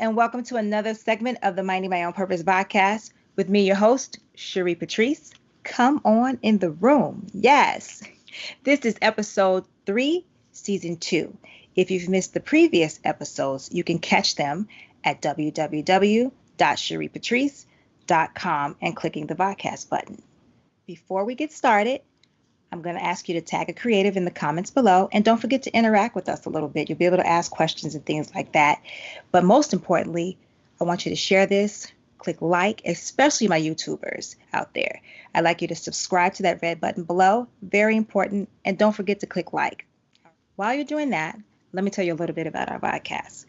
and welcome to another segment of the Minding My Own Purpose podcast with me, your host, Cherie Patrice. Come on in the room. Yes, this is episode 3, season 2. If you've missed the previous episodes, you can catch them at www.cheriepatrice.com and clicking the podcast button. Before we get started, I'm going to ask you to tag a creative in the comments below, and don't forget to interact with us a little bit. You'll be able to ask questions and things like that. But most importantly, I want you to share this, click like, especially my YouTubers out there. I'd like you to subscribe to that red button below. Very important. And don't forget to click like. While you're doing that, let me tell you a little bit about our podcast.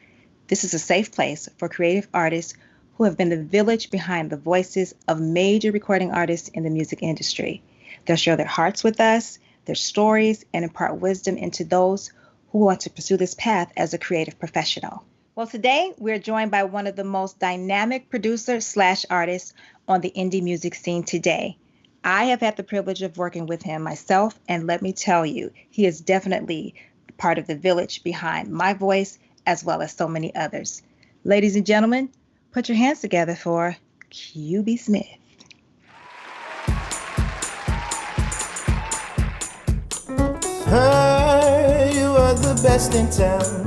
This is a safe place for creative artists who have been the village behind the voices of major recording artists in the music industry. They'll share their hearts with us, their stories, and impart wisdom into those who want to pursue this path as a creative professional. Well, today we're joined by one of the most dynamic producers/artists on the indie music scene today. I have had the privilege of working with him myself, and let me tell you, he is definitely part of the village behind my voice as well as so many others. Ladies and gentlemen, put your hands together for QBSmith. Heard you were the best in town.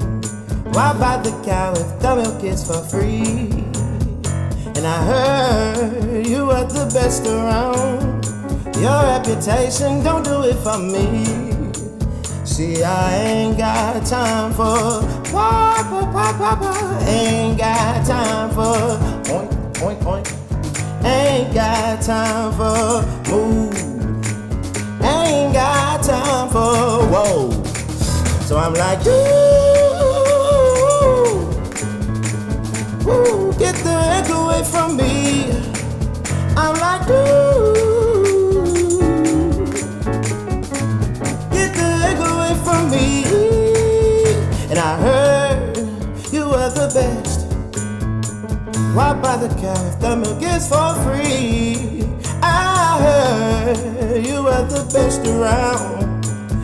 Why buy the cow if the milk is for free? And I heard you were the best around. Your reputation don't do it for me. See, I ain't got time for ain't got time for oink, oink, oink. Ain't got time for move. Ain't got time for whoa. So I'm like, ooh, get the heck away from me. I'm like, ooh, get the heck away from me. And I heard you were the best. Why buy the cow if the milk is for free? I heard you were the best around.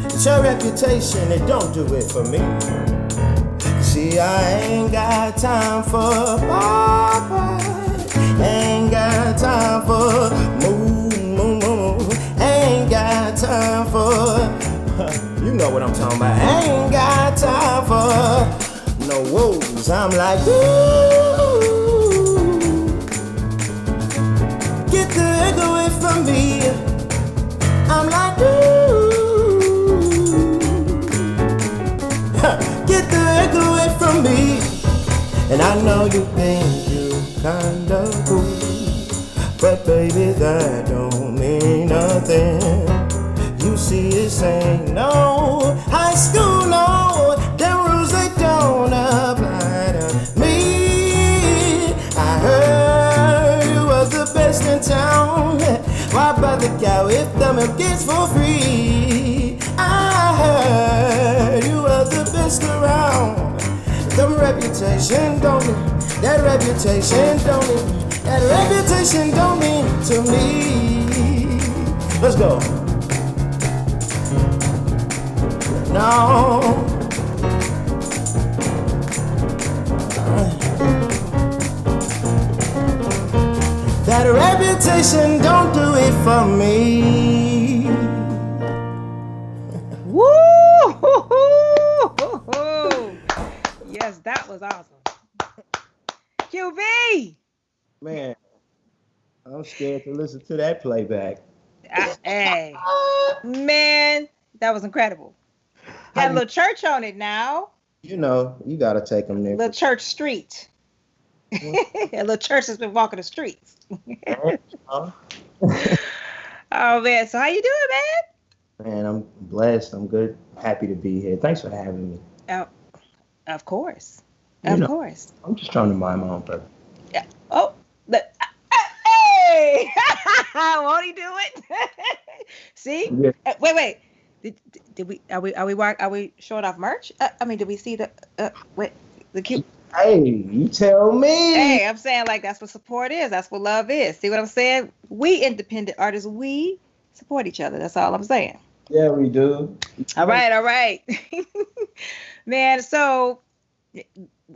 It's your reputation, it don't do it for me. See, I ain't got time for papa. Ain't got time for moo. Ain't got time for, you know what I'm talking about. Ain't got time for no woes. I'm like, ooh, get the heck away from me. I'm like, ooh, get the heck away from me. And I know you think you kinda cool, but baby, that don't mean nothing. You see, it ain't no high school, no. Them rules, they don't apply to me. I heard you was the best in town. Why buy the cow if the milk is for free? I heard you were the best around. The reputation don't mean, that reputation don't mean, that reputation don't mean to me. Let's go. No. That reputation don't do it for me. Woo! Yes, that was awesome. QB! Man, I'm scared to listen to that playback. Hey, man, that was incredible. Got a little church on it now. You know, you gotta take them there. Little church street. A little church has been walking the streets. Oh man, so how you doing, man? Man, I'm blessed. I'm good. Happy to be here. Thanks for having me. Oh, of course. Course. I'm just trying to mind my own purpose. Yeah. Oh, hey! Won't he do it? See? Yeah. Wait. Did we? Are we showing off merch? Did we see the cute? Hey, you tell me. Hey, I'm saying, like, that's what support is. That's what love is. See what I'm saying? We independent artists, we support each other. That's all I'm saying. Yeah, we do. All right. Man, so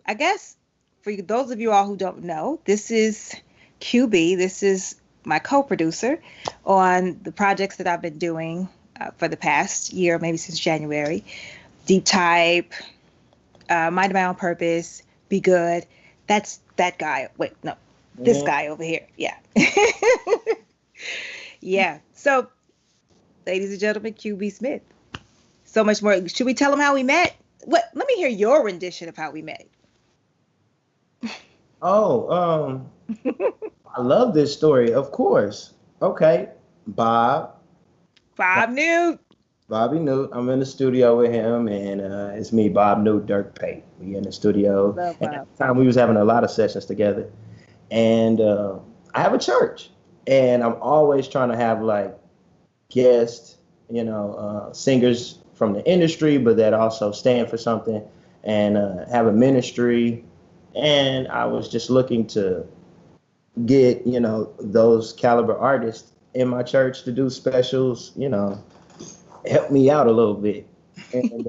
I guess for those of you all who don't know, this is QB. This is my co-producer on the projects that I've been doing for the past year, maybe since January. Deep Type, Mind My Own Purpose, Be Good. That's that guy. Wait, no, this guy over here. Yeah. Yeah. So, ladies and gentlemen, QB Smith. So much more. Should we tell them how we met? What? Let me hear your rendition of how we met. Oh, I love this story, of course. Okay, Bob Newt. Bobby Newt. I'm in the studio with him, and it's me, Bob Newt, Dirk Pate. We in the studio. Love And Bob. at the time, we was having a lot of sessions together. And I have a church, and I'm always trying to have like guests, singers from the industry, but that also stand for something and have a ministry. And I was just looking to get, those caliber artists in my church to do specials, help me out a little bit. And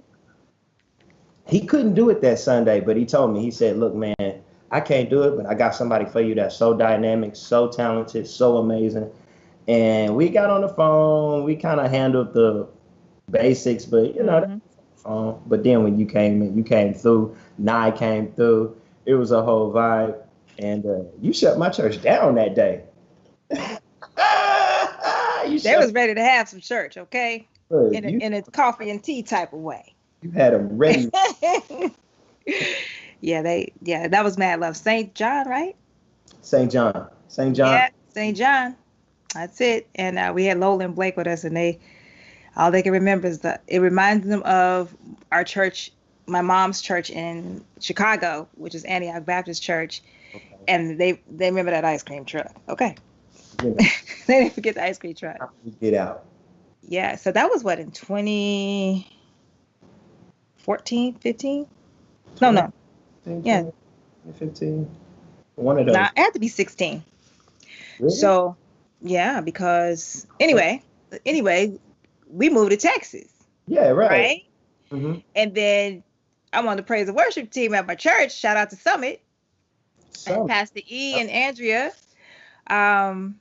he couldn't do it that Sunday, but he told me, he said, look, man, I can't do it, but I got somebody for you that's so dynamic, so talented, so amazing. And we got on the phone. We kind of handled the basics, but but then when you came in, you came through. Nye came through. It was a whole vibe, and you shut my church down that day. They was ready to have some church, okay? Look, In a coffee and tea type of way. You had them ready. Yeah, that was Mad Love. St. John, right? St. John. Yeah, St. John. That's it. And we had Lola and Blake with us, and all they can remember is it reminds them of our church, my mom's church in Chicago, which is Antioch Baptist Church. Okay. And they remember that ice cream truck. Okay. Yeah. They didn't forget the ice cream truck. Get out. Yeah. So that was what, in 2014, 15? No. 15, yeah. 15. One of those. Nah, it had to be 16. Really? So, yeah, because anyway, we moved to Texas. Yeah, right. Right? Mm-hmm. And then I'm on the praise and worship team at my church. Shout out to Summit. And Pastor E and Andrea. And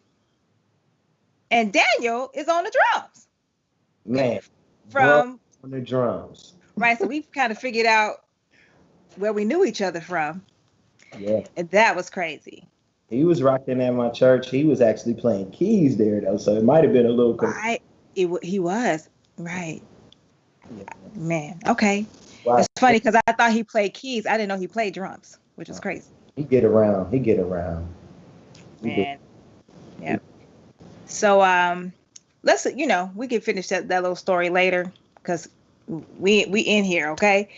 Daniel is on the drums. Man. On the drums. Right. So we've kind of figured out where we knew each other from. Yeah. And that was crazy. He was rocking at my church. He was actually playing keys there, though. So it might have been a little. Right. He was. Right. Yeah. Man. Okay. Wow. It's funny because I thought he played keys. I didn't know he played drums, which is crazy. He get around. Man. Yeah. So let's we can finish that little story later because we in here, okay?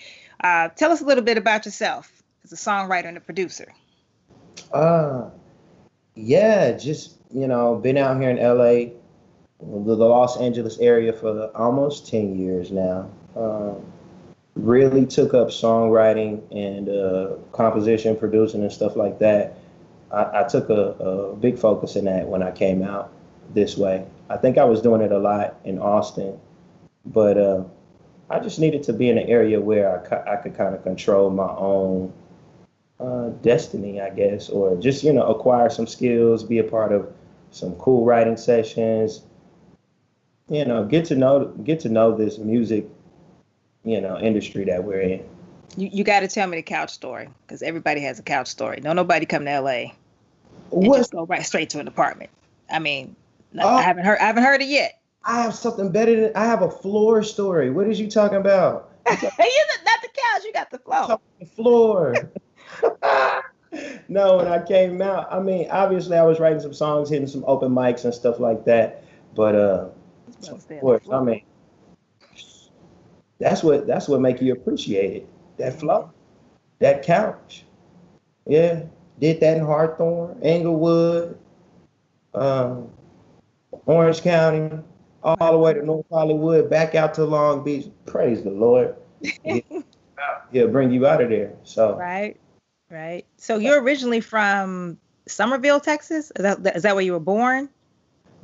Tell us a little bit about yourself as a songwriter and a producer. Yeah, just been out here in LA, the Los Angeles area for almost 10 years now. Really took up songwriting and composition, producing, and stuff like that. I took a big focus in that when I came out this way. I think I was doing it a lot in Austin, but I just needed to be in an area where I could kind of control my own destiny, I guess, or just, acquire some skills, be a part of some cool writing sessions, get to know this music, industry that we're in. You got to tell me the couch story because everybody has a couch story. Don't nobody come to LA and just go right straight to an apartment. I mean, I haven't heard it yet. I have something better I have a floor story. What is you talking about? Not the couch. You got the floor. The floor. No, when I came out, I mean, obviously I was writing some songs, hitting some open mics and stuff like that. But of course, I mean, that's what make you appreciate it. That floor, that couch. Yeah, did that in Hawthorne, Englewood, Orange County, all the way to North Hollywood, back out to Long Beach. Praise the Lord. He'll bring you out of there. So right. So you're originally from Somerville, Texas? Is that where you were born?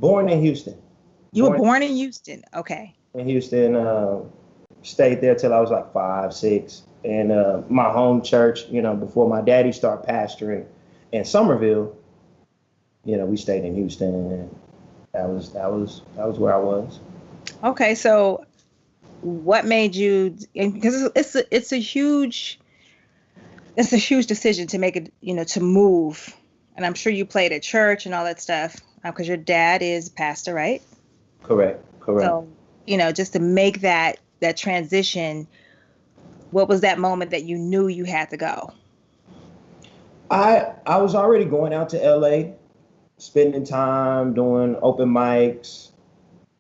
Born in Houston. You were born in Houston. Okay. In Houston, Stayed there till I was like 5, 6. And my home church, before my daddy started pastoring in Somerville, we stayed in Houston, and that was where I was. Okay, so what made you? Because it's a huge decision to make it, to move. And I'm sure you played at church and all that stuff because your dad is pastor, right? Correct. So, just to make that transition, what was that moment that you knew you had to go? I was already going out to LA, spending time doing open mics,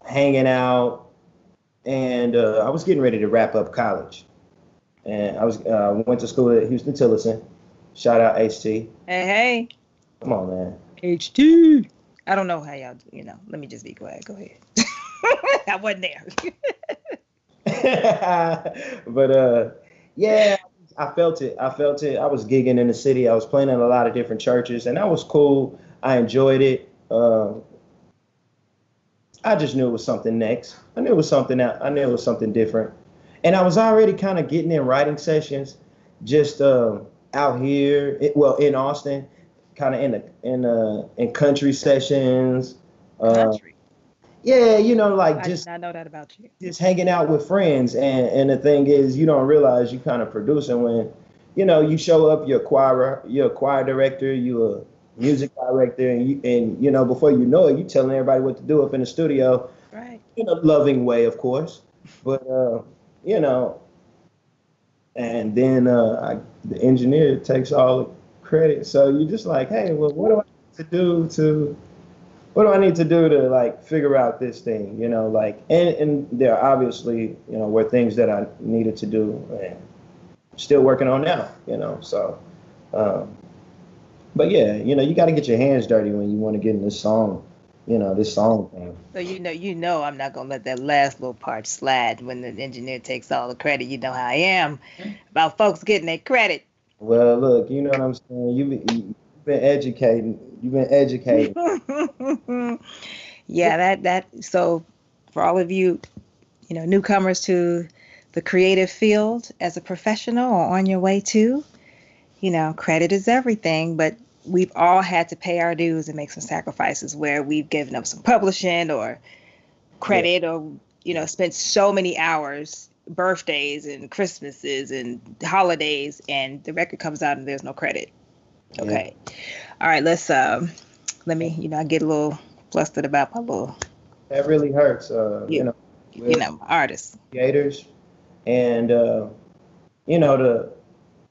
hanging out, and I was getting ready to wrap up college. And I went to school at Houston Tillotson. Shout out HT. Hey. Come on, man. HT. I don't know how y'all, let me just be quiet. Go ahead. I wasn't there. But yeah, I felt it. I was gigging in the city. I was playing in a lot of different churches, and that was cool. I enjoyed it. I just knew it was something next. I knew it was something different. And I was already kind of getting in writing sessions, just out here, in Austin, kind of in country sessions. Country. Yeah, I did not know that about you. Just hanging out with friends, and the thing is, you don't realize you kind of producing when, you show up. You're a choir director, you're a music director, and before you know it, you telling everybody what to do up in the studio, right? In a loving way, of course, but and then the engineer takes all the credit. So you're just like, hey, well, what do I need to do to like figure out this thing, and there obviously, were things that I needed to do and still working on now, so, but yeah, you got to get your hands dirty when you want to get in this song thing. So I'm not gonna let that last little part slide when the engineer takes all the credit. You know how I am about folks getting their credit. Well, look, you know what I'm saying. You've been educating. Yeah, that. So for all of you, newcomers to the creative field as a professional or on your way to, credit is everything, but we've all had to pay our dues and make some sacrifices where we've given up some publishing or credit, or spent so many hours, birthdays and Christmases and holidays, and the record comes out and there's no credit. Okay. Yeah. All right, let me, I get a little flustered about my little. That really hurts, artists, creators, and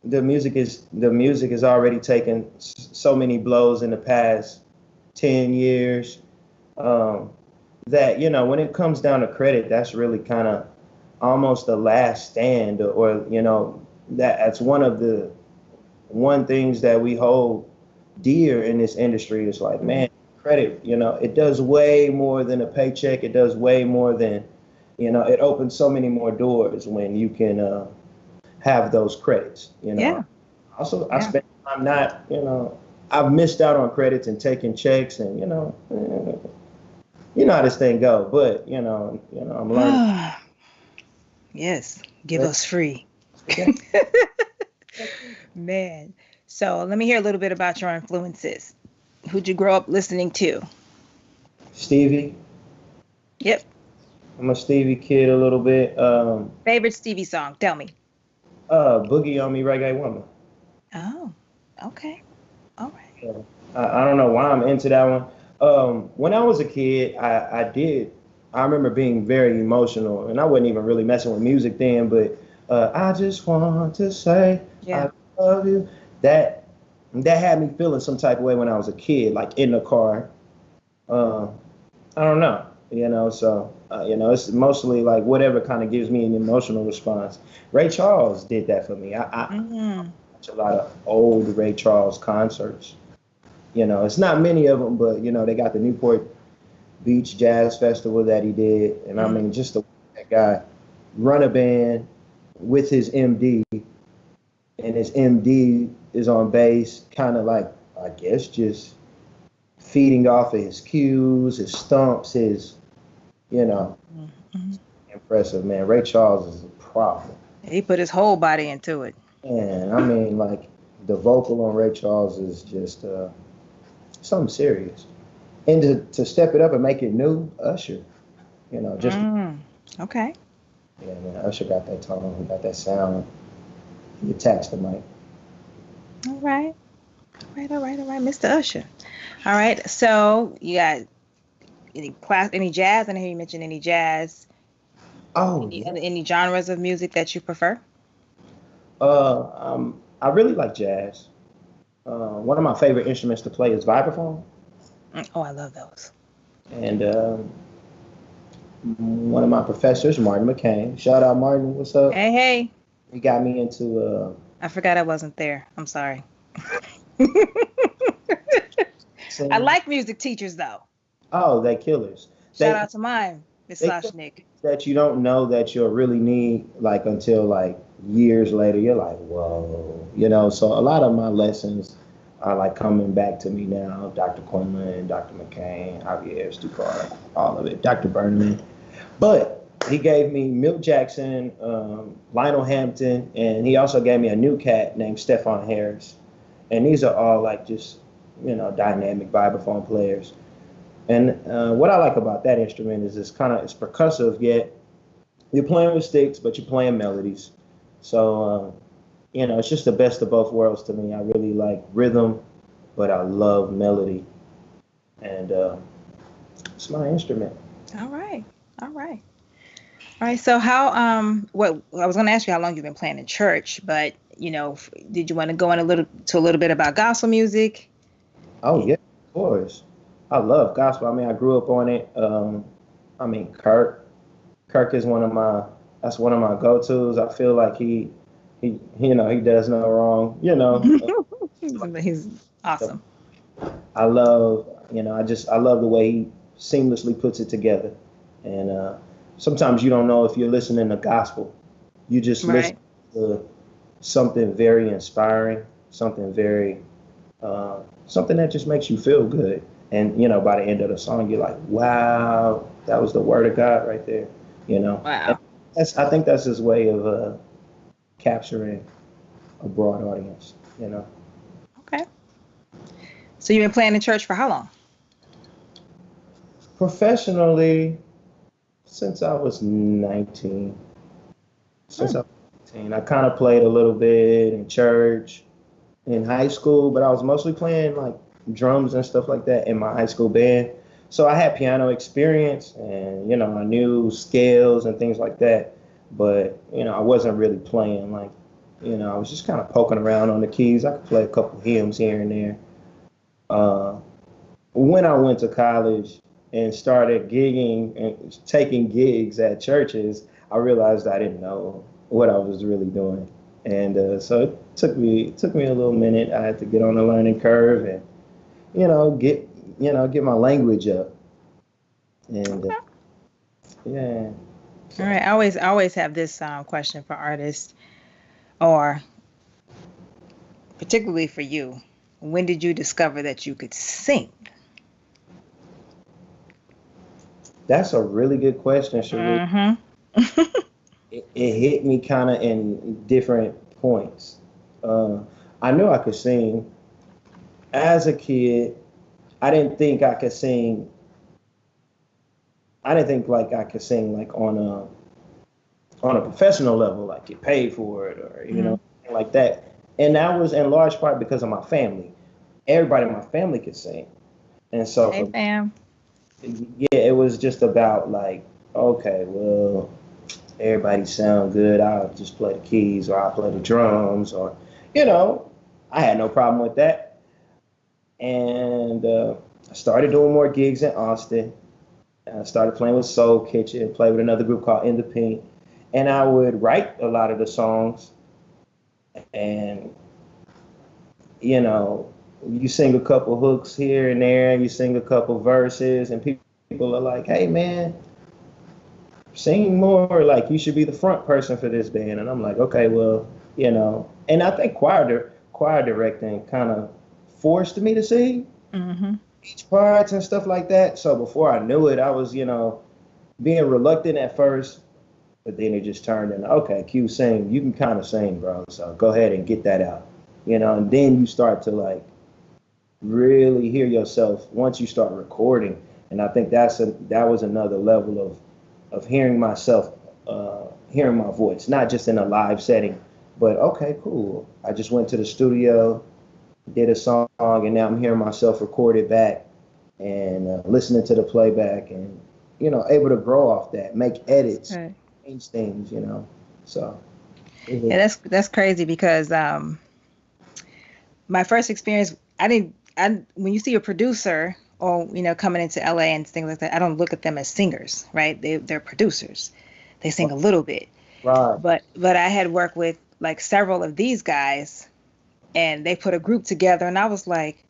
the music has already taken so many blows in the past 10 years, that, when it comes down to credit, that's really kind of almost the last stand, or, that's one things that we hold dear in this industry. Is like, man, credit, it does way more than a paycheck. It does way more than, it opens so many more doors when you can, have those credits, Yeah. Also, yeah. I spent time not, I've missed out on credits and taking checks, and how this thing go. But I'm learning. Yes, give us free. Man, so let me hear a little bit about your influences. Who'd you grow up listening to? Stevie. Yep. I'm a Stevie kid a little bit. Favorite Stevie song? Tell me. Boogie on Me, Reggae Woman. Oh, okay. All right. Yeah. I don't know why I'm into that one. When I was a kid, I remember being very emotional, and I wasn't even really messing with music then, but I just want to say I love you. That had me feeling some type of way when I was a kid, like in the car. I don't know, so, it's mostly like whatever kind of gives me an emotional response. Ray Charles did that for me. I watch a lot of old Ray Charles concerts. It's not many of them, but, they got the Newport Beach Jazz Festival that he did. And I mean, just that guy run a band with his MD, and his MD is on bass, kind of like, I guess, just feeding off of his cues, his stumps, his, impressive, man. Ray Charles is a problem. He put his whole body into it. And I mean, like the vocal on Ray Charles is just something serious. And to step it up and make it new, Usher, just Okay. yeah, man, Usher got that tone, he got that sound. He attached the mic. All right. All right, Mr. Usher. All right. So you got any jazz? I know you mentioned any jazz. Oh, yeah. Any genres of music that you prefer? I really like jazz. One of my favorite instruments to play is vibraphone, Oh, I love those. and one of my professors, Martin McCain. Shout out, Martin. What's up? Hey, hey. He got me into I forgot I wasn't there. I'm sorry. I singing. like music teachers though. Oh, they killers. Shout They out to mine, Miss they Slashnik. that you don't know that you'll really need like until like years later. You're like, whoa, So a lot of my lessons are like coming back to me now. Dr. Quinlan, Dr. McCain, Javier Stucar, all of it. Dr. Berman. But he gave me Milt Jackson, Lionel Hampton, and he also gave me a new cat named Stephon Harris. And these are all like just, dynamic vibraphone players. And what I like about that instrument is it's percussive, yet you're playing with sticks, but you're playing melodies. So, it's just the best of both worlds to me. I really like rhythm, but I love melody. And it's my instrument. All right. All right. All right. So what I was going to ask you how long you've been playing in church, but did you want to go in a little bit about gospel music? Oh yeah, of course. I love gospel. I mean, I grew up on it. Kirk is one of my go-tos. I feel like he does no wrong. He's awesome. I love, I love the way he seamlessly puts it together. And sometimes you don't know if you're listening to gospel. You just listen to something very inspiring, something that just makes you feel good. And, by the end of the song, you're like, wow, that was the word of God right there, Wow. I think that's his way of capturing a broad audience, Okay. So you've been playing in church for how long? Professionally, since I was 19. Since I was 19. I kind of played a little bit in church, in high school, but I was mostly playing like drums and stuff like that in my high school band. So I had piano experience and, I knew scales and things like that. But, I wasn't really playing like, I was just kind of poking around on the keys. I could play a couple hymns here and there. When I went to college and started gigging and taking gigs at churches, I realized I didn't know what I was really doing. And so it took me a little minute. I had to get on the learning curve and, get my language up. And yeah. All right. I always have this question for artists, or particularly for you. When did you discover that you could sing? That's a really good question, Sheree. Mm-hmm. It hit me kind of in different points. I knew I could sing. As a kid, I didn't think I could sing. I didn't think like I could sing like on a professional level, like get paid for it or like that. And that was in large part because of my family. Everybody in my family could sing, and so Hey, fam. yeah, it was just about like, okay, well, everybody sound good. I'll just play the keys or I'll play the drums or, I had no problem with that. And I started doing more gigs in Austin. And I started playing with Soul Kitchen, played with another group called In the Pink. And I would write a lot of the songs. And, you sing a couple hooks here and there, you sing a couple verses, and people are like, hey, man, sing more, like you should be the front person for this band. And I'm like, okay, well, and I think choir directing kind of forced me to sing each parts and stuff like that. So before I knew it, I was, being reluctant at first, But then it just turned into, okay, Q, sing. You can kind of sing, bro. So go ahead and get that out. And then you start to like really hear yourself once you start recording. And I think that was another level of hearing myself, hearing my voice, not just in a live setting, but okay, cool. I just went to the studio, did a song, and now I'm hearing myself record it back and listening to the playback and, able to grow off that, make edits, Right. change things, So. Yeah, that's crazy because my first experience, when you see a producer or coming into LA and things like that, I don't look at them as singers, right? They're producers. They sing a little bit. Right. But I had worked with like several of these guys, and they put a group together, and I was like,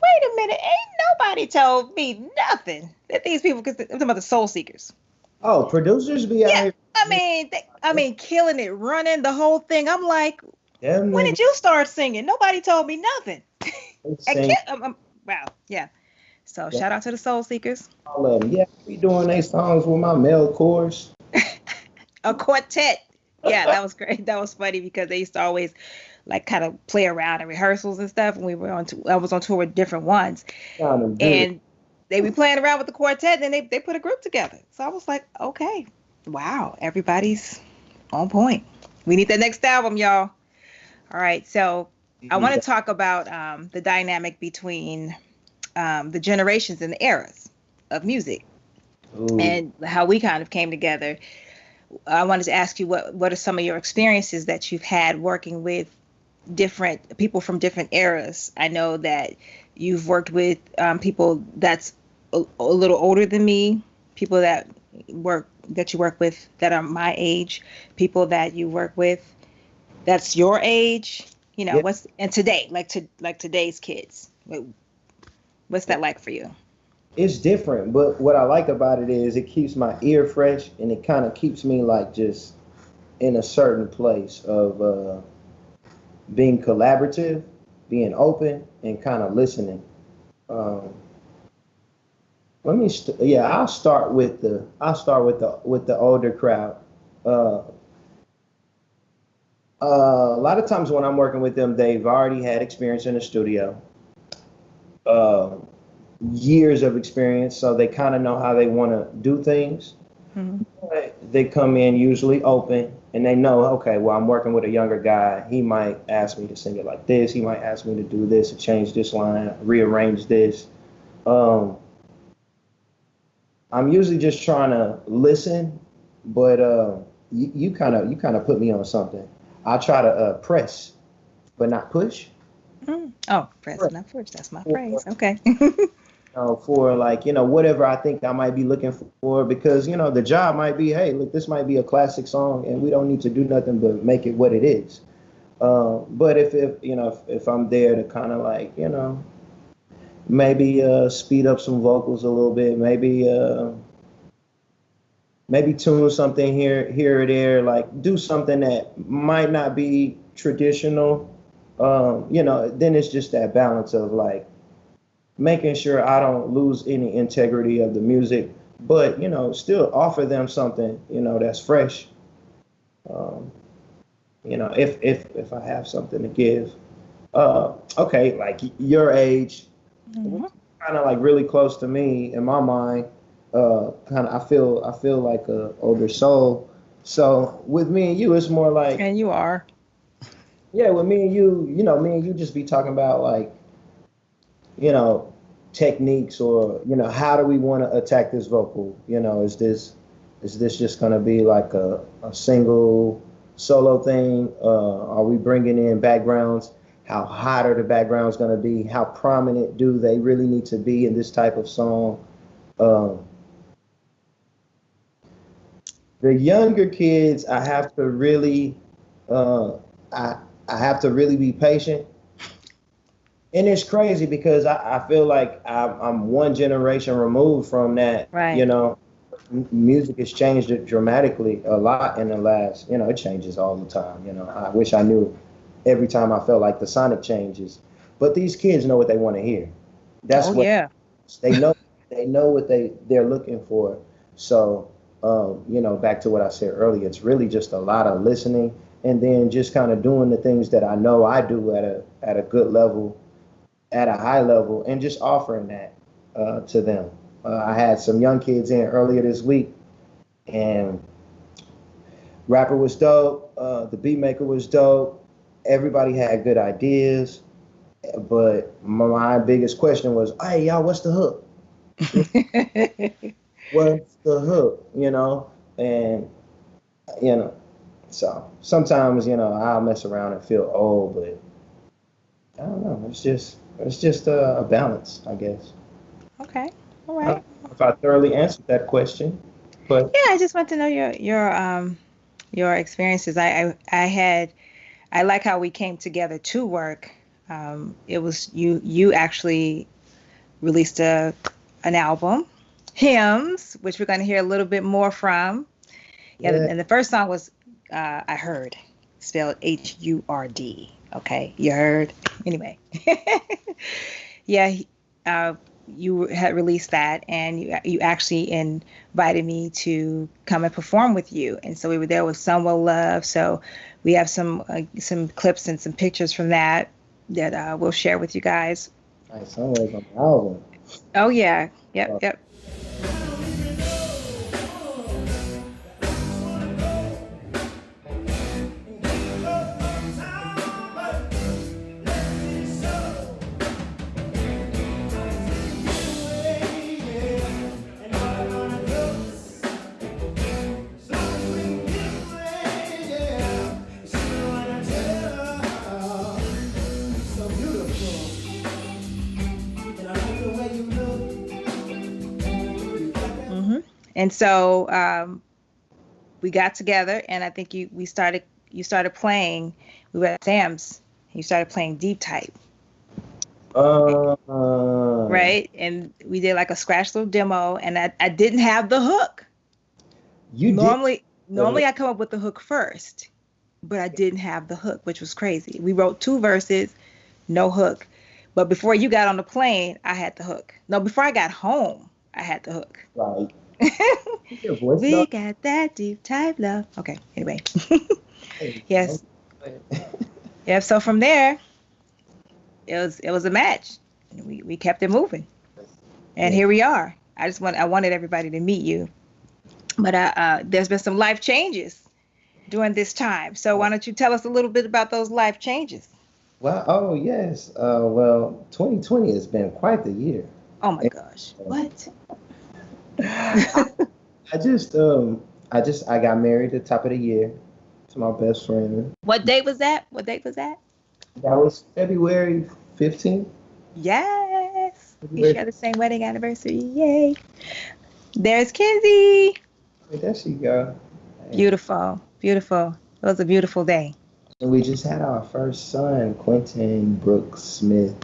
wait a minute, ain't nobody told me nothing that these people, because I'm talking about the Soul Seekers. Oh, producers be out Yeah, here. I mean, killing it, running the whole thing. I'm like, Them when niggas did you start singing? Nobody told me nothing. I sing can't. Wow. Yeah. So shout out to the Soul Seekers. all of them. Yeah, we doing they songs with my male chorus. A quartet. Yeah, that was great. That was funny because they used to always like kind of play around in rehearsals and stuff. And I was on tour with different ones, Sounding good. and they be playing around with the quartet. And then they put a group together. So I was like, okay, wow, everybody's on point. We need the next album, y'all. All right, so I want to talk about the dynamic between the generations and the eras of music. Ooh. And how we kind of came together. I wanted to ask you what are some of your experiences that you've had working with different people from different eras. I know that you've worked with people that's a little older than me, people that you work with that are my age, people that you work with that's your age. Yeah. And today, like today's kids. What's that like for you? It's different, but what I like about it is it keeps my ear fresh and it kind of keeps me like just in a certain place of being collaborative, being open, and kind of listening. Um, I'll start with the older crowd. Uh, a lot of times when I'm working with them, they've already had experience in the studio. Years of experience, so they kind of know how they want to do things. Mm-hmm. They come in usually open, and they know, okay, well, I'm working with a younger guy. He might ask me to sing it like this. He might ask me to do this, to change this line, rearrange this. I'm usually just trying to listen, but you kind of put me on something. I try to press, but not push. Mm. Oh, press not push. That's my phrase. Okay. For like, whatever I think I might be looking for, because, the job might be, hey, look, this might be a classic song and we don't need to do nothing but make it what it is. But if I'm there to kind of like, maybe speed up some vocals a little bit, maybe tune something here or there, like do something that might not be traditional, then it's just that balance of like, making sure I don't lose any integrity of the music, but still offer them something that's fresh. If I have something to give. Okay, like your age, Mm-hmm. kind of like really close to me in my mind. Kind of I feel like a older soul. So with me and you, it's more like, And you are. yeah, with me and you, me and you just be talking about like, techniques or, how do we want to attack this vocal? Is this just going to be like a single solo thing? Are we bringing in backgrounds? How hot are the backgrounds going to be? How prominent do they really need to be in this type of song? The younger kids, I have to really, I have to really be patient. And it's crazy because I feel like I'm one generation removed from that. Right. Music has changed dramatically a lot in the last, it changes all the time. I wish I knew every time I felt like the sonic changes. But these kids know what they want to hear. That's Oh what yeah. they know what they're looking for. So back to what I said earlier, it's really just a lot of listening and then just kind of doing the things that I know I do at a good level, at a high level, and just offering that to them. I had some young kids in earlier this week, and rapper was dope. The beat maker was dope. Everybody had good ideas, but my biggest question was, "Hey, y'all, what's the hook? What's the hook?" And you know, so sometimes I'll mess around and feel old, but I don't know. It's just a balance, I guess. Okay. All I don't right. know if I thoroughly answered that question, but Yeah, I just want to know your experiences. I like how we came together to work. It was you actually released an album, Hymns, which we're going to hear a little bit more from. Yeah, yeah, and the first song was I Heard, spelled HURD. Okay, you heard. Anyway, yeah, you had released that, and you actually invited me to come and perform with you, and so we were there with Somewhat Love. So we have some clips and some pictures from that we'll share with you guys. nice. Somewhere on the album. Oh yeah, yep, Uh, yep. hmm And so we got together, and I think you started playing. We were at Sam's. You started playing Deep Type, uh, right? And we did like a scratch little demo, and I didn't have the hook. you did. Normally I come up with the hook first, but I didn't have the hook, which was crazy. We wrote two verses, no hook. But before you got on the plane, I had the hook. No, before I got home, I had the hook. Like your voice We though. got that deep type love. Okay, anyway. Hey, Yes. Yeah, so from there, it was a match. We kept it moving. And yeah. here we are. I wanted everybody to meet you. But there's been some life changes during this time. So why don't you tell us a little bit about those life changes? Well, oh yes. Well, 2020 has been quite the year. Oh my And, gosh. What? I, I just I got married at the top of the year to my best friend. What date was that? What date was that? That was February 15th. Yes. We February. share the same wedding anniversary. Yay. There's Kinsey. There she go. And Beautiful. Beautiful. It was a beautiful day. we just had our first son, Quentin Brooks Smith.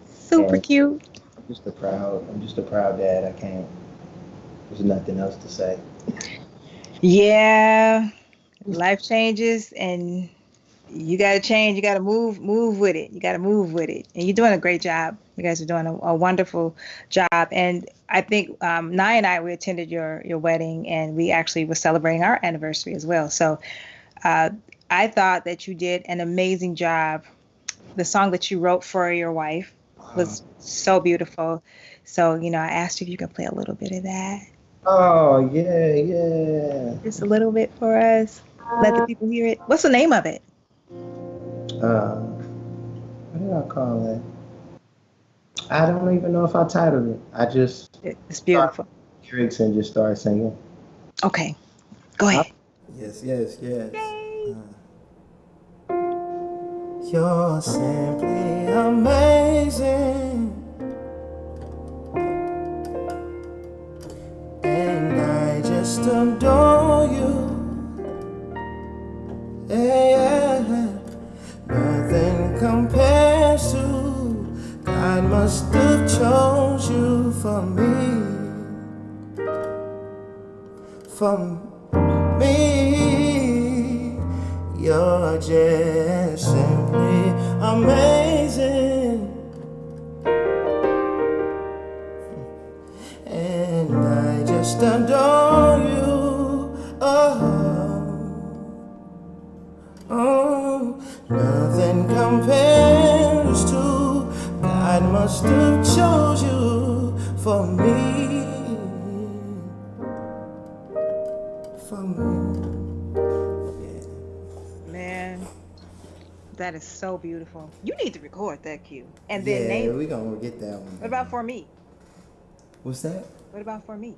Super And cute. I'm just a proud dad. I can't. There's nothing else to say. Yeah. Life changes and you got to change. You got to move with it. You got to move with it. And you're doing a great job. You guys are doing a wonderful job. And I think Nye and I, we attended your wedding, and we actually were celebrating our anniversary as well. So uh, I thought that you did an amazing job. The song that you wrote for your wife Uh, was so beautiful. So, I asked you if you could play a little bit of that, oh yeah, yeah. just a little bit for us. Let the people hear it. What's the name of it? What did I call it? I don't even know if I titled it. I just It's started beautiful. lyrics and just started singing. Okay, go ahead. Yes, yes, yes. Yay. You're simply amazing, and I just adore you. Yeah, yeah. Nothing compares to God must have chose you for me. You're just simply amazing, and I just adore Nothing compares to God must have chose you for me. For me. Man, that is so beautiful. You need to record that, Q. And then Yeah, name. we gonna get that one. What about For Me? What's that? What about For Me?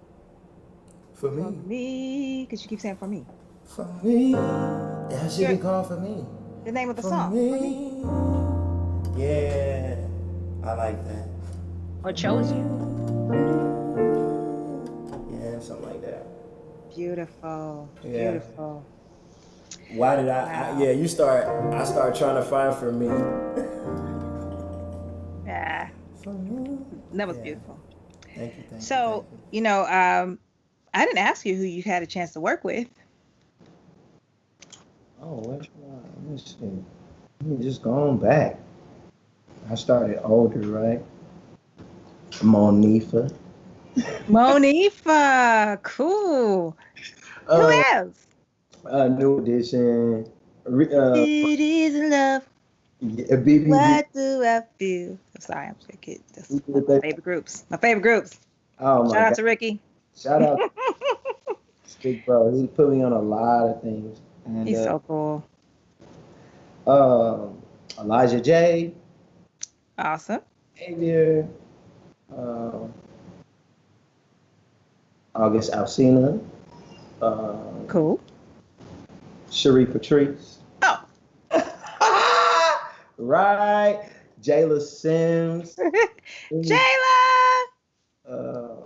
For For me. me, because you keep saying For Me. For me. That should be called For Me. The name of the For song. me. For Me. Yeah, I like that. Or Chose You. Yeah, something like that. Beautiful. Yeah. Beautiful. Why did Wow. yeah, I start trying to find For Me. Yeah. For me. That was Yeah. beautiful. Thank you, thank So, you. I didn't ask you who you had a chance to work with. Oh, which one? Let me see. Let me just go on back. I started older, right? Monifa. Monifa. Cool. Who Uh, else? New Edition. It is love. Yeah, BBB. What do I feel? I'm sorry, I'm just a kid. That's He one did of my that. favorite groups. My favorite groups. Oh my Shout out God! to Ricky. Shout out to this big bro. He put me on a lot of things. And He's so cool. Elijah J. Awesome. Xavier. Uh, August Alsina. Uh, Cool. Cherie Patrice. Oh. Right. Jayla Sims. Jayla.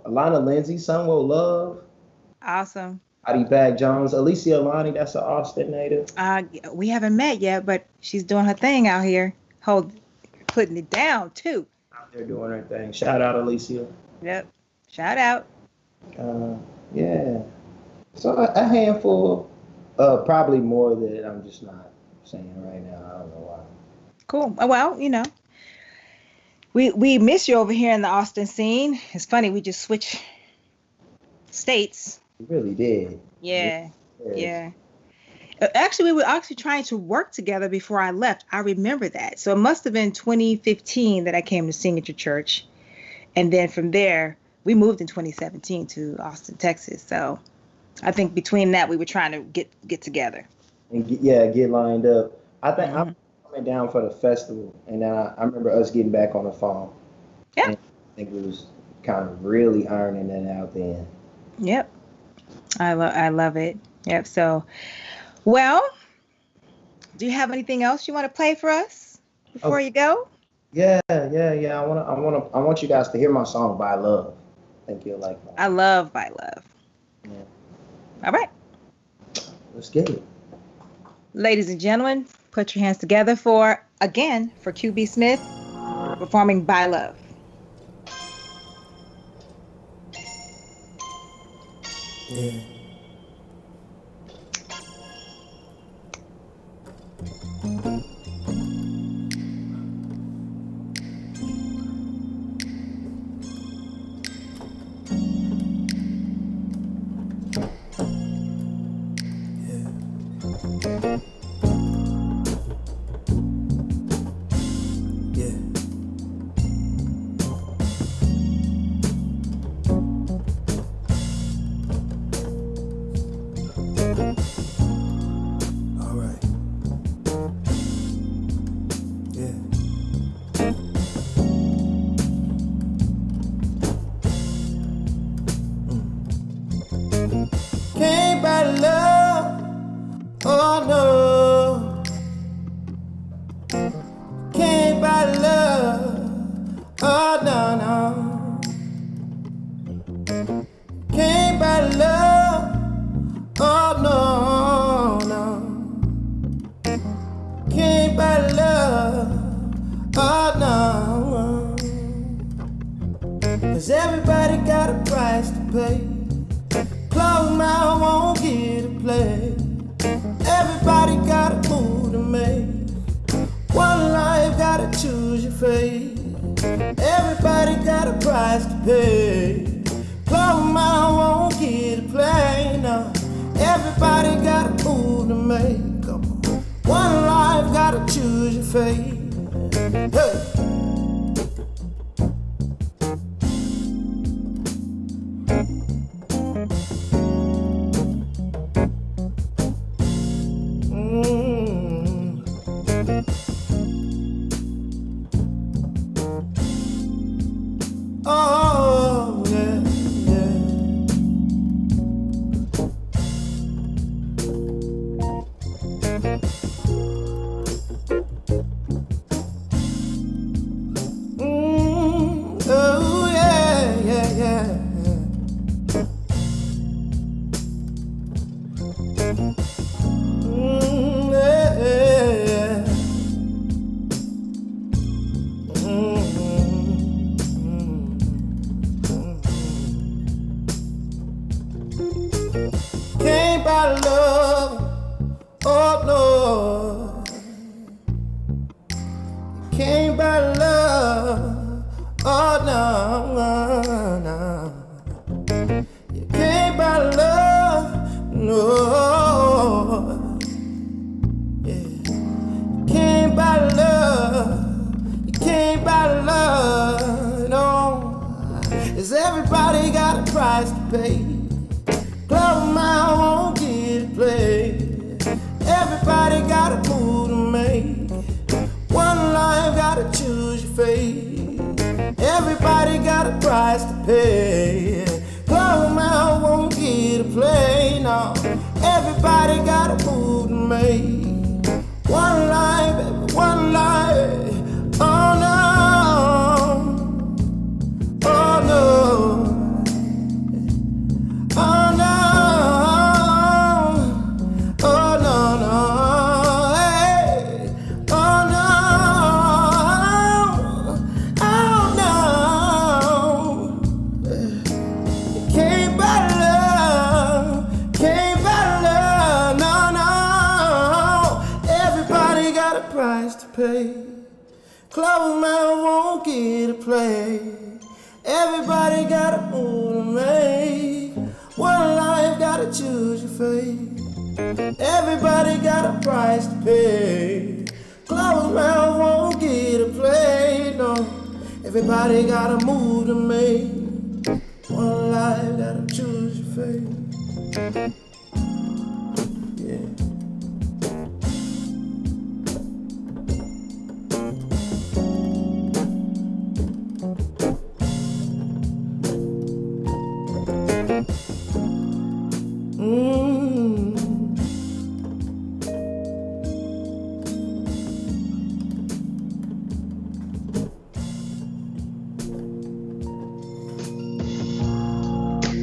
Alana Lindsay, Sunwell Love. Awesome. Adi Bag Jones. Alicia Alani, that's an Austin native. We haven't met yet, but she's doing her thing out here. Putting it down too. Out there doing her thing. Shout out Alicia. Yep. Shout out. Yeah. So a handful, probably more that I'm just not saying right now. I don't know why. Cool. Well, we miss you over here in the Austin scene. It's funny, we just switched states. We really did. Yeah. Yes. Yeah. Actually, we were actually trying to work together before I left. I remember that. So it must have been 2015 that I came to sing at your church. And then from there, we moved in 2017 to Austin, Texas. So I think between that, we were trying to get together. And get lined up. I think Mhm. I'm coming down for the festival, and then I remember us getting back on the phone. Yeah. And I think it was kind of really ironing that out then. Yep. I love it. Yep. So, well, do you have anything else you want to play for us before you go? Yeah. I want you guys to hear my song "By Love." I think you'll like that. I love By Love. Yeah. All right. Let's get it. Ladies and gentlemen, put your hands together for QBSmith performing By Love. Yeah. Can't buy love, oh no. Can't buy love, oh no, no. Can't buy love, oh no, no. Can't buy love, oh no. 'Cause everybody got a price to pay. Close mouth won't get a play. Everybody got a move to make. One life, gotta choose your fate. Everybody got a price to pay. Close mouth won't get a play. No, everybody got a move to make. Come on. One life. fade. Hey. Oh, yeah, yeah. Oh, yeah, yeah, yeah. Yeah, yeah. Can't buy love, oh no. Can't buy love, oh no, no. You can't buy love, no. Yeah. Can't buy love, you can't buy love, no. Is everybody got a price to pay? Close my won't get it played. Everybody got a move to make. One life, gotta choose your fate. Everybody got a price to pay. Close my won't get it played. No, everybody got a move to make. One life, baby, one life. Oh no, oh no. Oh no, oh no, no, hey. Oh no, oh no. Can't buy love, can't buy love, no, no. Everybody got a price to pay. Close mouth won't get a play. Everybody got a move to make. One life, gotta choose your fate. Everybody got a price to pay. Closed mouth won't get a play, no. Everybody got a move to make. One life, gotta choose your fate. Yeah.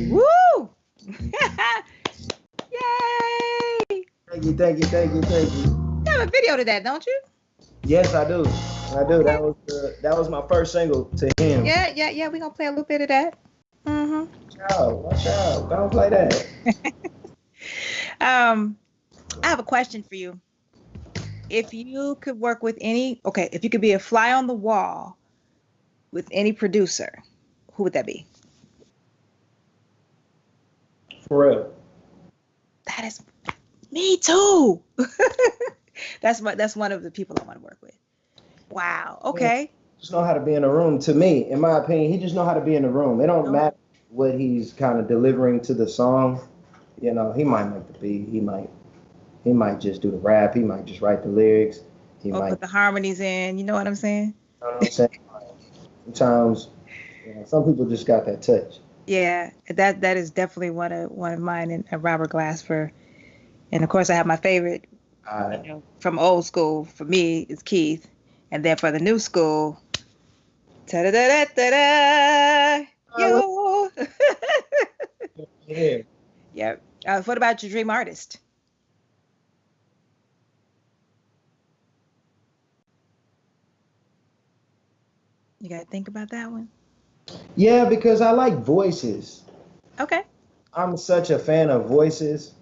Woo! Yay! Thank you, thank you, thank you, thank you. You have a video to that, don't you? Yes, I do. I do. That was my first single to him. Yeah. We're gonna play a little bit of that. Watch out. Don't play that. I have a question for you. If you could work with if you could be a fly on the wall with any producer, who would that be? For real. That is me too. That's one of the people I want to work with. Wow. Okay. Just know how to be in a room. To me, in my opinion, he just know how to be in the room. It don't matter what he's kind of delivering to the song. You know, he might make the beat. He might just do the rap. He might just write the lyrics. He might put the harmonies in. You know what I'm saying? You know what I'm saying? Sometimes, some people just got that touch. Yeah, that is definitely one of mine and Robert Glasper. And of course, I have my favorite from old school. For me, it's Keith, and then for the new school, ta da da da da, yo. Yeah. Yeah. What about your dream artist? You gotta think about that one. Yeah, because I like voices. Okay. I'm such a fan of voices.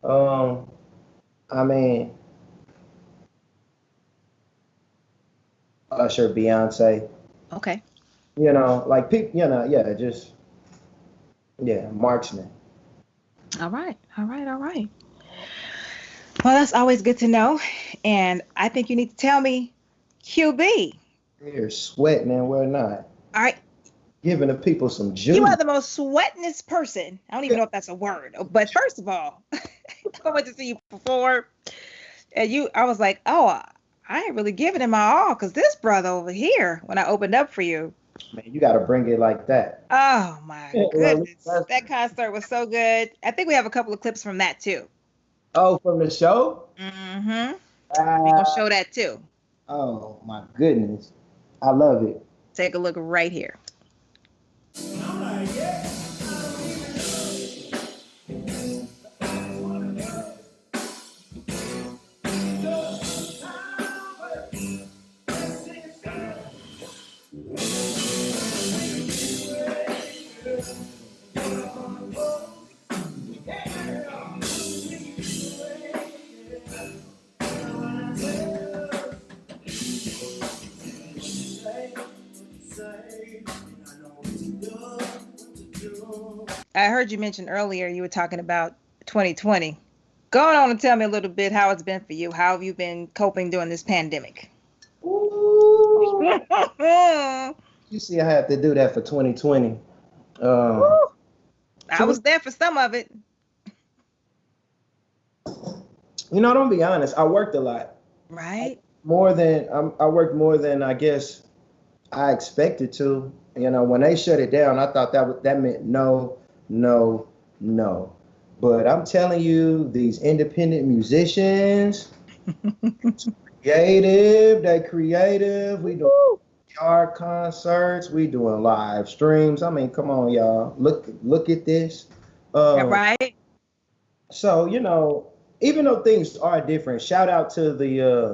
I mean, Usher, Beyonce. Okay. Like people, marksman. All right. Well, that's always good to know. And I think you need to tell me, QB. You're sweating and we're not. All right. Giving the people some You are juice. the most sweatingest person. I don't even know if that's a word. But first of all, I went to see you perform. And I was like, oh, I ain't really giving it my all because this brother over here, when I opened up for you, Man, you got to bring it like that. oh my Well, goodness. That concert was so good. I think we have a couple of clips from that too. oh, from the show? Mm-hmm. We're gonna Ah, show that too. oh, my goodness. I love it. Take a look right here. I heard you mention earlier you were talking about 2020. Go on and tell me a little bit how it's been for you. How have you been coping during this pandemic? Ooh. Woo! You see, I had to do that for 2020. I was there for some of it. Don't be honest. I worked a lot. Right? I worked more than I guess I expected to. When they shut it down, I thought that meant no, no, no. But I'm telling you, these independent musicians, they creative. We do art concerts, we doing live streams. I mean, come on, y'all. Look at this. Yeah, Um, right? so even though things are different, shout out to the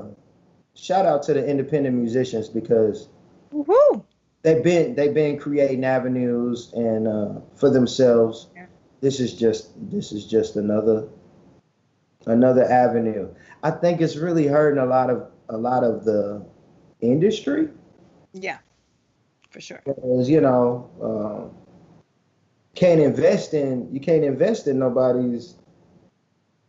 independent musicians because Woohoo! they've been creating avenues and for themselves. Yeah. This is just another avenue. I think it's really hurting a lot of the industry Yeah, for sure. because you can't invest in nobody's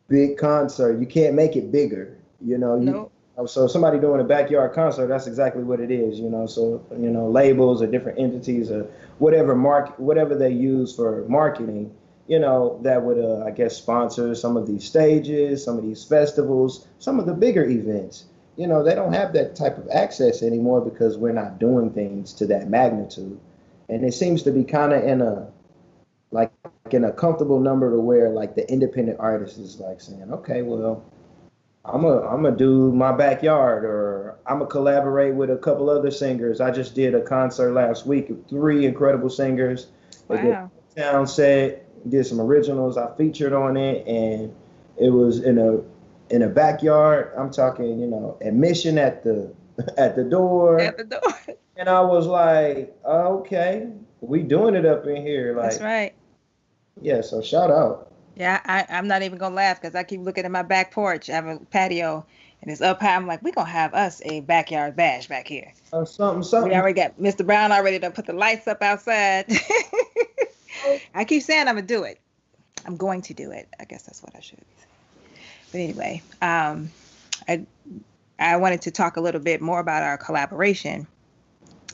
big concert. You can't make it bigger. No. So somebody doing a backyard concert, that's exactly what it is. So labels or different entities or whatever they use for marketing. That would I guess sponsor some of these stages, some of these festivals, some of the bigger events. They don't have that type of access anymore because we're not doing things to that magnitude. And it seems to be kind of like in a comfortable number to where like the independent artist is like saying, okay, well, I'm a do my backyard, or I'm gonna collaborate with a couple other singers. I just did a concert last week of 3 incredible singers. They did Wow. a town set, did some originals. I featured on it, and it was in a backyard. I'm talking, admission at the at the door, At the door. and I was like, okay, we doing it up in here, That's like, right. yeah. So shout out. Yeah, I'm not even gonna laugh because I keep looking at my back porch. I have a patio and it's up high. I'm like, we're gonna have us a backyard bash back here. Something, We something. already got Mr. Brown already done put the lights up outside. I keep saying I'm gonna do it. I'm going to do it. I guess that's what I should be saying. But anyway, I wanted to talk a little bit more about our collaboration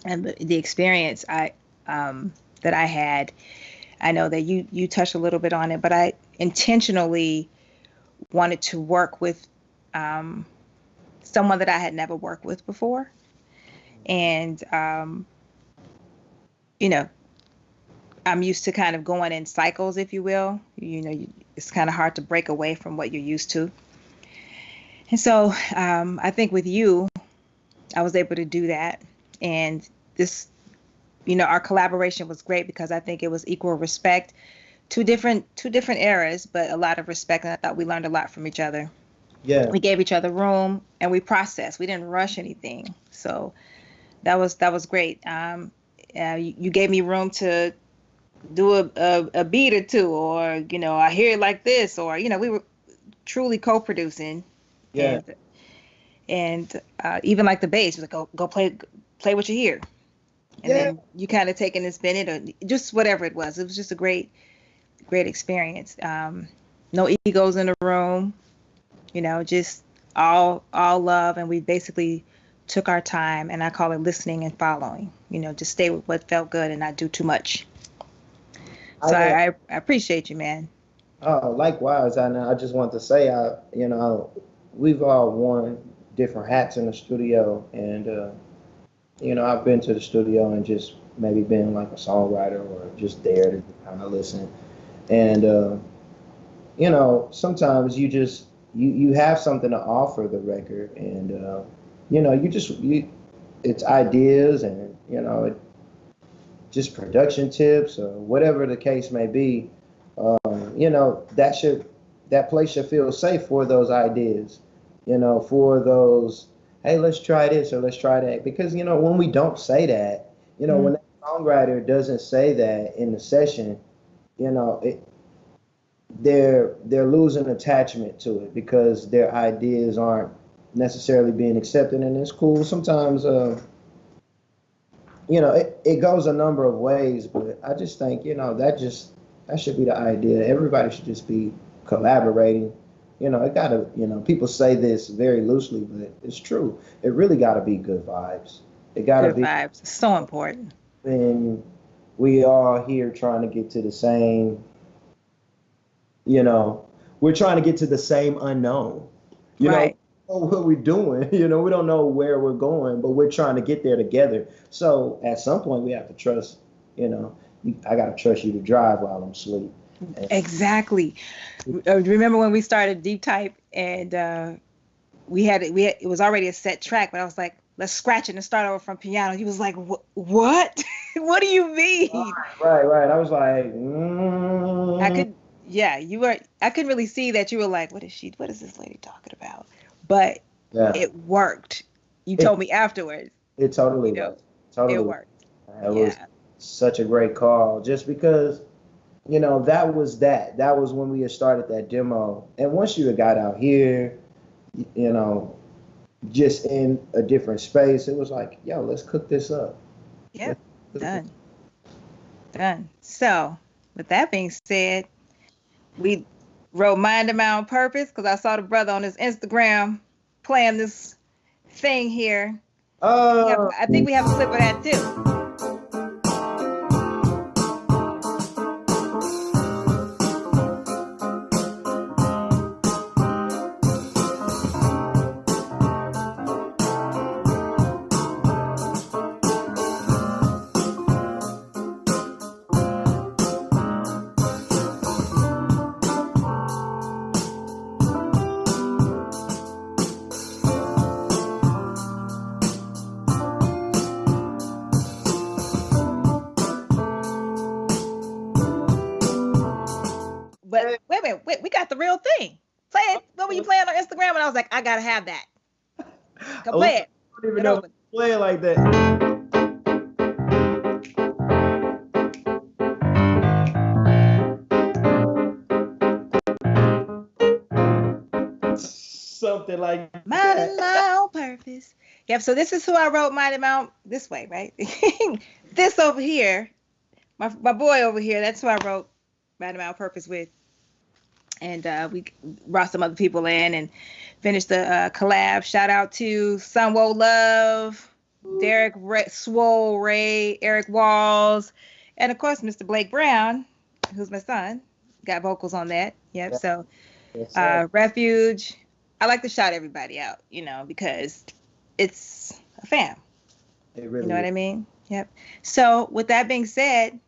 and the experience that I had. I know that you touched a little bit on it, but I intentionally wanted to work with someone that I had never worked with before. And, I'm used to kind of going in cycles, if you will. It's kind of hard to break away from what you're used to. And so I think with you, I was able to do that. And this, our collaboration was great because I think it was equal respect, two different eras, but a lot of respect. And I thought we learned a lot from each other. Yeah. We gave each other room and we processed. We didn't rush anything. So that was great. You gave me room to do a beat or two, or I hear it like this, or we were truly co-producing. Yeah. And even like the bass, was like go play what you hear, and Yeah. then you kind of take it and spin it, or just whatever it was. It was just a great experience. No egos in the room. Just all love, and we basically took our time, and I call it listening and following. Just stay with what felt good and not do too much. So I appreciate you, man. Oh, likewise. I just want to say, we've all worn different hats in the studio, and I've been to the studio and just maybe been like a songwriter or just there to kind of listen. And sometimes you have something to offer the record, and it's ideas, and just production tips or whatever the case may be. That place should feel safe for those ideas, for those, hey, let's try this or let's try that. Because when we don't say that, when that songwriter doesn't say that in the session, they're losing attachment to it because their ideas aren't necessarily being accepted. And it's cool sometimes. It goes a number of ways, but I just think that should be the idea. Everybody should just be collaborating. It gotta, people say this very loosely, but it's true. It really gotta be good vibes. It gotta Good be vibes. It's so important. And we are here trying to get to the same, we're trying to get to the same unknown. Right. We don't know what we're doing. We don't know where we're going, but we're trying to get there together. So at some point we have to trust, I gotta trust you to drive while I'm asleep. Exactly. Remember when we started Deep Type, and it was already a set track, but I was like, let's scratch it and start over from piano. He was like, what? What do you mean? Right. I was like, I could really see that you were like, what is this lady talking about? But it worked. You told me afterwards. It totally worked. It worked. It was such a great call, just because, that was when we had started that demo. And once you had got out here, just in a different space, it was like, yo, let's cook this up. Yep. Done. So with that being said, we wrote Minding My Own Purpose because I saw the brother on his Instagram playing this thing here. I think we have a clip of that too. But wait, we got the real thing. Play it. What were you playing on Instagram? And I was like, I gotta have that. Go play it. I don't even know play it like that. Something like Minding my own purpose. Yep. So this is who I wrote Minding My Own this way, right? This over here, my boy over here. That's who I wrote Minding My Own Purpose with. And we brought some other people in and finished the collab. Shout out to Sunwo Love, Derek Swole Ray, Eric Walls, and of course Mr. Blake Brown, who's my son, got vocals on that. Yep. So Refuge. I like to shout everybody out, because it's a fam. It really you know what I mean? Yep. So with that being said,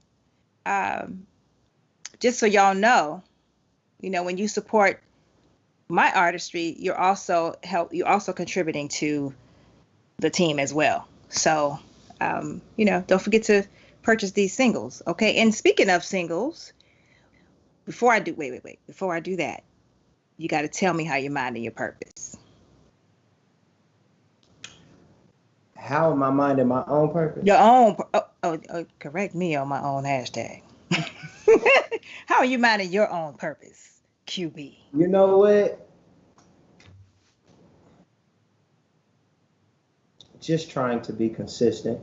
just so y'all know, when you support my artistry, you're also contributing to the team as well. So, don't forget to purchase these singles. Okay. And speaking of singles, before I do that, you got to tell me how you're minding your purpose. How am I minding my own purpose? Your own. Correct me on my own hashtag. How are you minding your own purpose, QB? You know what? Just trying to be consistent.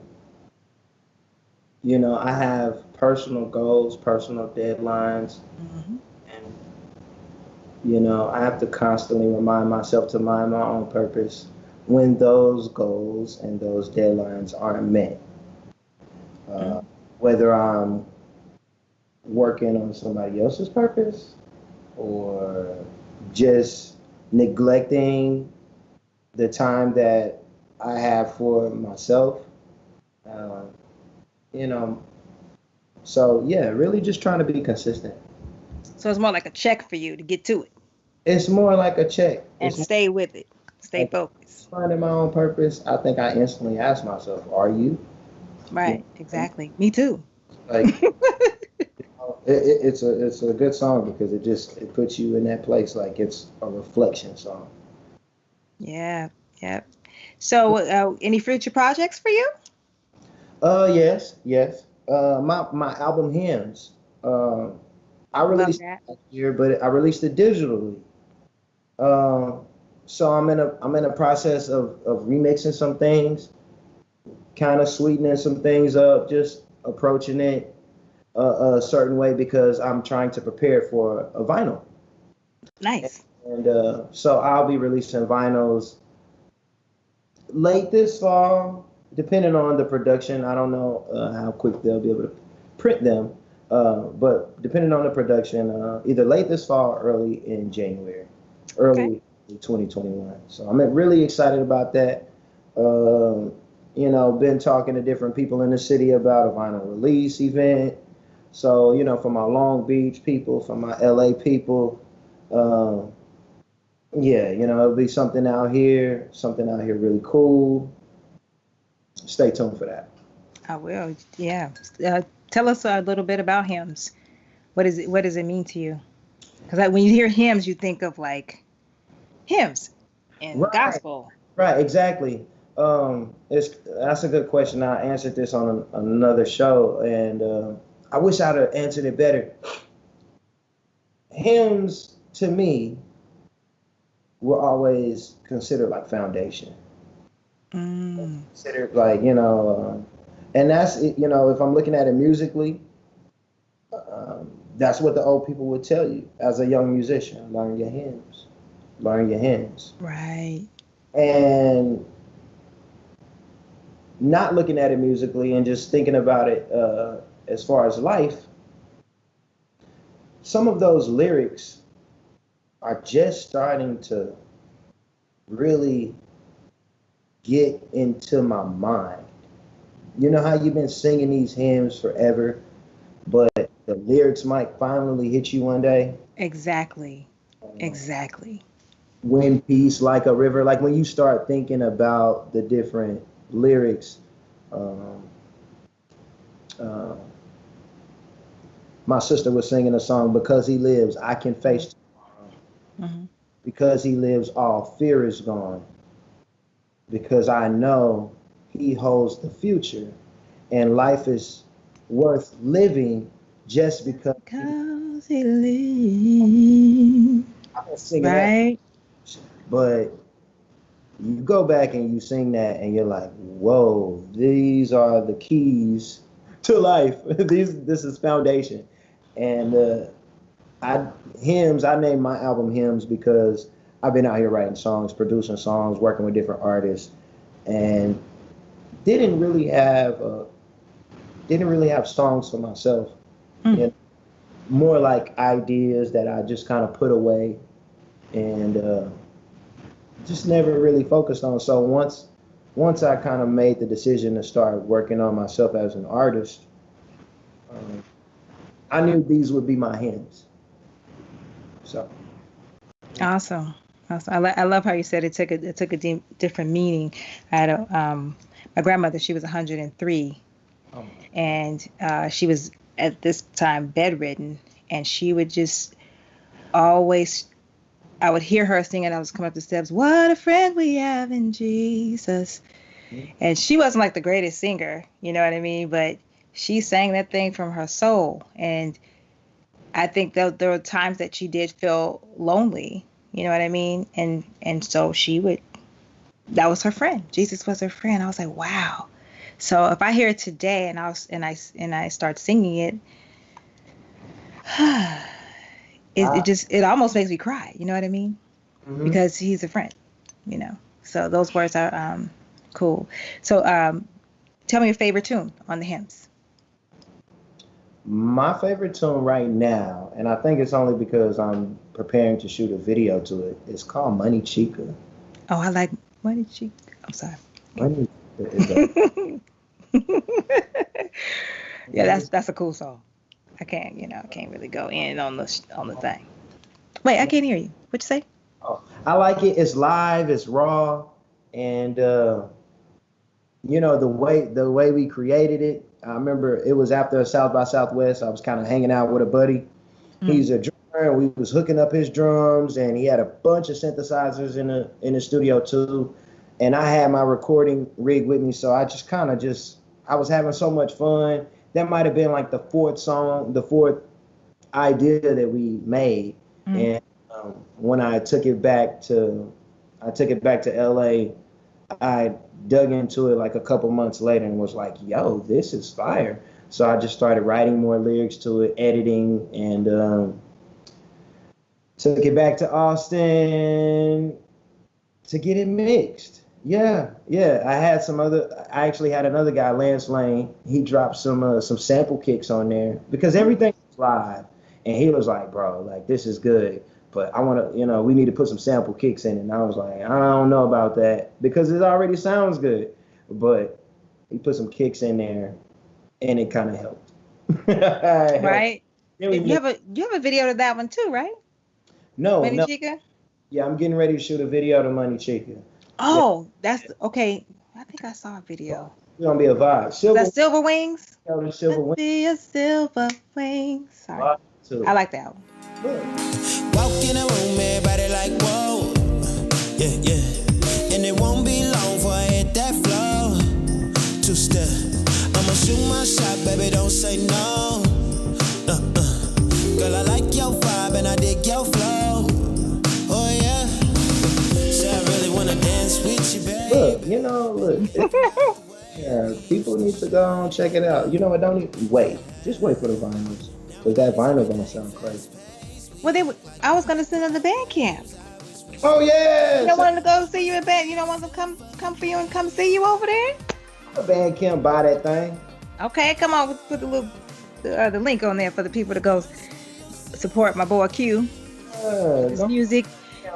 I have personal goals, personal deadlines, and I have to constantly remind myself to mind my own purpose when those goals and those deadlines aren't met. Uh, Mm. Whether I'm working on somebody else's purpose or just neglecting the time that I have for myself. Uh, you know, so yeah, really just trying to be consistent. So it's more like a check for you to get to it It's more like a check. and It's more stay with it. Stay like focused. finding my own purpose. I think I instantly ask myself, "Are you?" You Right. know, Exactly. Me too. like it's a good song because it puts you in that place. Like it's a reflection song. Yeah. Yeah. So, any future projects for you? Yes, yes. My album Hymns. Uh, I Love released that. it last year, but I released it digitally. Um, so I'm in a process of remixing some things, kind of sweetening some things up, just approaching it a certain way because I'm trying to prepare for a vinyl. Nice. And so I'll be releasing vinyls late this fall, depending on the production. I don't know how quick they'll be able to print them, but depending on the production, either late this fall or early in January, Okay. early 2021. So I'm really excited about that. Um, been talking to different people in the city about a vinyl release event. So, for my Long Beach people, for my LA people, um, yeah, it'll be something out here really cool. Stay tuned for that. I will. Yeah. Tell us a little bit about hymns. What is it? What does it mean to you? Because when you hear hymns, you think of like hymns and Right, gospel. right, exactly. That's a good question. I answered this on another show, and I wish I'd have answered it better. Hymns to me were always considered like foundation, Mm, considered like and that's it. If I'm looking at it musically, that's what the old people would tell you as a young musician: learn your hymns, learn your hymns, right. and not looking at it musically and just thinking about it as far as life, some of those lyrics are just starting to really get into my mind. You know how you've been singing these hymns forever, but the lyrics might finally hit you one day? Exactly. Exactly. Wind peace like a river. Like when you start thinking about the different lyrics, um, uh, my sister was singing a song, Because He Lives, I Can Mm, Face Tomorrow. hmm Because He lives, all fear is gone. Because I know He holds the future, and life is worth living just because He. Because he lives. I've been singing that, Right. but you go back and you sing that, and you're like, "Whoa, these are the keys to life. This is foundation." And I hymns. I named my album Hymns because I've been out here writing songs, producing songs, working with different artists, and didn't really have uh, didn't really have songs for myself. Mm. You know, more like ideas that I just kind of put away and just never really focused on. So once I kind of made the decision to start working on myself as an artist, um, I knew these would be my hymns. So yeah. Awesome. Awesome. I love how you said it took a different meaning. I had my grandmother. She was 103, Oh, and she was at this time bedridden, and she would just always. I would hear her singing. I was coming up the steps. What a friend we have in Jesus. And she wasn't like the greatest singer, you know what I mean? But she sang that thing from her soul. And I think that there were times that she did feel lonely, you know what I mean? And so she would that was her friend. Jesus was her friend. I was like, wow. So if I hear it today and I start singing it, It almost makes me cry. You know what I mean? Mhm. Because he's a friend. You know. So those words are cool. So tell me your favorite tune on the hymns. My favorite tune right now, and I think it's only because I'm preparing to shoot a video to it. It's called Money Chica. Oh, I like Money Cheek. I'm sorry. Money Chica is a Yeah, that's a cool song. I can't really go in on the thing. Wait, I can't hear you. What you say? Oh, I like it. It's live. It's raw, and the way we created it. I remember it was after South by Southwest. I was kind of hanging out with a buddy. Mm. He's a drummer, and we was hooking up his drums, and he had a bunch of synthesizers in the studio too. And I had my recording rig with me, so I just I was having so much fun. That might have been like the fourth idea that we made. Mm. And when I took it back to LA. I dug into it like a couple months later and was like, yo, this is fire. So I just started writing more lyrics to it, editing, and took it back to Austin to get it mixed. Yeah. I actually had another guy, Lance Lane. He dropped some sample kicks on there because everything was live. And he was like, bro, like, this is good. But I want to, we need to put some sample kicks in it. And I was like, I don't know about that because it already sounds good. But he put some kicks in there and it kind of helped. Right. Then we You have a video to that one too, right? No, Money no. Chica? Yeah, I'm getting ready to shoot a video to Money Chica. Oh, that's okay. I think I saw a video. It's going to be a vibe. Is that Silver Wings? The Silver Let's Wings. be a silver wings. Sorry. Too. I like that one. Look. Walk in a room, everybody like, whoa. Yeah, yeah. And it won't be long before I hit that floor. Two-step. I'ma shoot my shot, baby, don't say no. Girl, I like your vibe and I dig your flow. Oh, yeah. Say I really wanna dance with you, babe. Look. Yeah, people need to go and check it out. You know what? Don't even wait. Just wait for the vinyls. Because that vinyl gonna sound crazy. Well, I was gonna send them to band camp. Oh yeah. You don't want them to go see you at band. You don't want them to come for you and come see you over there. A band can't buy that thing. Okay, come on. We'll put the link on there for the people to go support my boy Q. His music.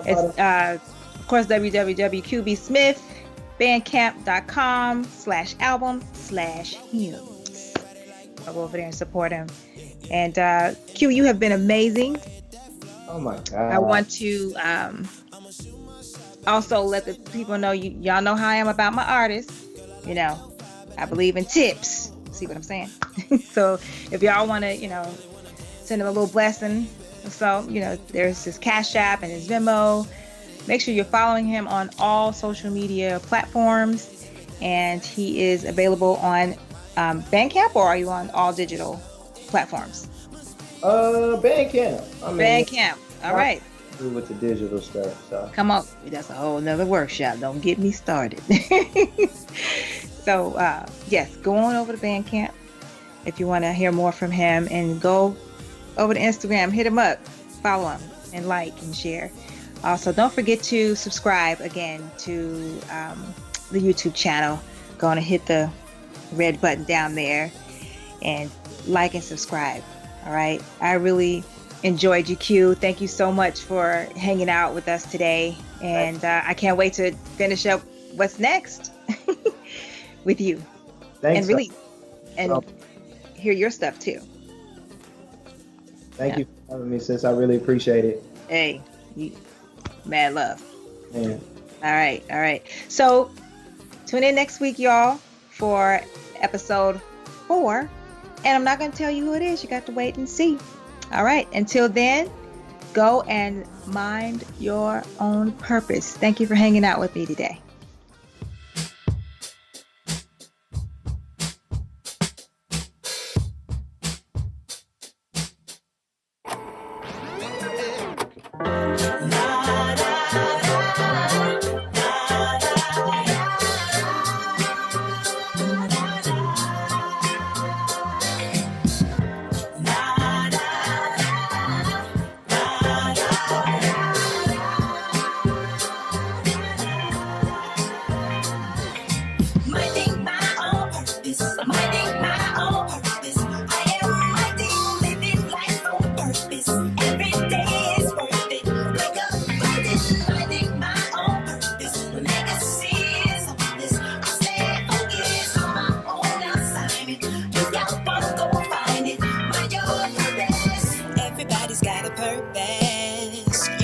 It's of course www.qbsmithbandcamp.com/album/hymns. I'll go over there and support him. And Q, you have been amazing. Oh my God. I want to also let the people know y'all know how I am about my artists. I believe in tips. See what I'm saying? So if y'all want to, send him a little blessing. So, there's his Cash App and his Venmo. Make sure you're following him on all social media platforms. And he is available on Bandcamp, or are you on all digital platforms? Bandcamp. Bandcamp. All right. With the digital stuff. So. Come on. That's a whole nother workshop. Don't get me started. So, yes, go on over to Bandcamp if you want to hear more from him, and go over to Instagram, hit him up, follow him, and like and share. Also, don't forget to subscribe again to the YouTube channel. Go on and hit the red button down there and like and subscribe. All right. I really enjoyed you, Q. Thank you so much for hanging out with us today. And I can't wait to finish up what's next with you. Thanks. And really, hear your stuff too. Thank you for having me, sis. I really appreciate it. Hey, mad love. Yeah. All right. So tune in next week, y'all, for episode 4. And I'm not going to tell you who it is. You got to wait and see. All right. Until then, go and mind your own purpose. Thank you for hanging out with me today. She's got a purpose.